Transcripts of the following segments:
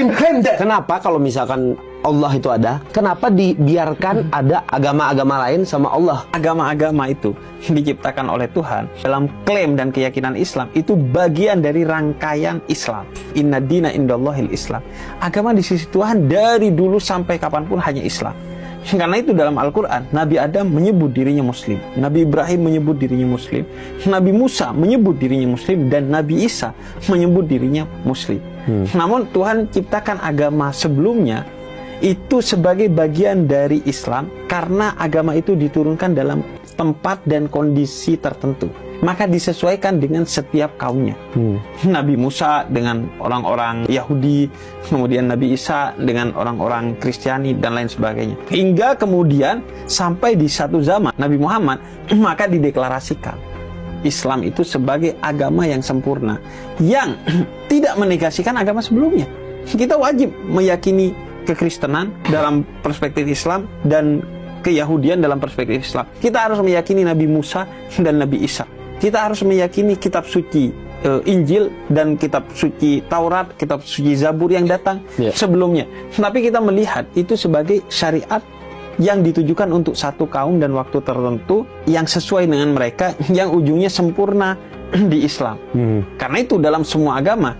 Klaim that. Kenapa kalau misalkan Allah itu ada, kenapa dibiarkan ada agama-agama lain sama Allah? Agama-agama itu diciptakan oleh Tuhan dalam klaim dan keyakinan Islam, itu bagian dari rangkaian Islam. Inna dina indallahil Islam. Agama di sisi Tuhan dari dulu sampai kapanpun hanya Islam. Karena itu dalam Al-Quran, Nabi Adam menyebut dirinya Muslim, Nabi Ibrahim menyebut dirinya Muslim, Nabi Musa menyebut dirinya Muslim, dan Nabi Isa menyebut dirinya Muslim. Namun Tuhan ciptakan agama sebelumnya itu sebagai bagian dari Islam karena agama itu diturunkan dalam tempat dan kondisi tertentu. Maka disesuaikan dengan setiap kaumnya. Nabi Musa dengan orang-orang Yahudi, kemudian Nabi Isa dengan orang-orang Kristiani, dan lain sebagainya. Hingga kemudian sampai di satu zaman Nabi Muhammad, maka dideklarasikan Islam itu sebagai agama yang sempurna, yang tidak menegasikan agama sebelumnya. Kita wajib meyakini kekristenan dalam perspektif Islam dan keyahudian dalam perspektif Islam. Kita harus meyakini Nabi Musa dan Nabi Isa. Kita harus meyakini kitab suci Injil dan kitab suci Taurat, kitab suci Zabur yang datang sebelumnya. Tapi kita melihat itu sebagai syariat yang ditujukan untuk satu kaum dan waktu tertentu yang sesuai dengan mereka, yang ujungnya sempurna di Islam. Karena itu dalam semua agama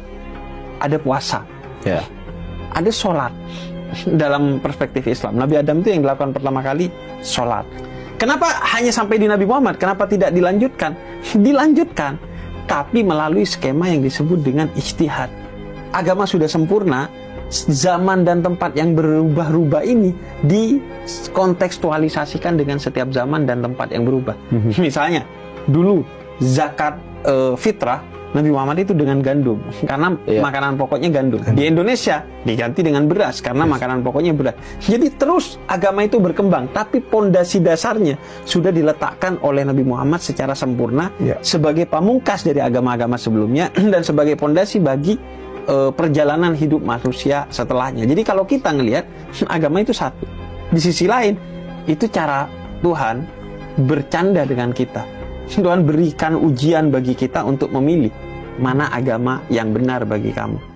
ada puasa, ada sholat. Dalam perspektif Islam, Nabi Adam itu yang dilakukan pertama kali sholat. Kenapa hanya sampai di Nabi Muhammad? Kenapa tidak dilanjutkan? Dilanjutkan, tapi melalui skema yang disebut dengan ijtihad. Agama sudah sempurna, zaman dan tempat yang berubah-ubah ini dikontekstualisasikan dengan setiap zaman dan tempat yang berubah. Misalnya, dulu zakat fitrah Nabi Muhammad itu dengan gandum, karena makanan pokoknya gandum. Di Indonesia diganti dengan beras, karena makanan pokoknya beras. Jadi terus agama itu berkembang, tapi pondasi dasarnya sudah diletakkan oleh Nabi Muhammad secara sempurna sebagai pamungkas dari agama-agama sebelumnya dan sebagai pondasi bagi perjalanan hidup manusia setelahnya. Jadi kalau kita ngelihat agama itu satu. Di sisi lain, itu cara Tuhan bercanda dengan kita. Tuhan berikan ujian bagi kita untuk memilih mana agama yang benar bagi kamu.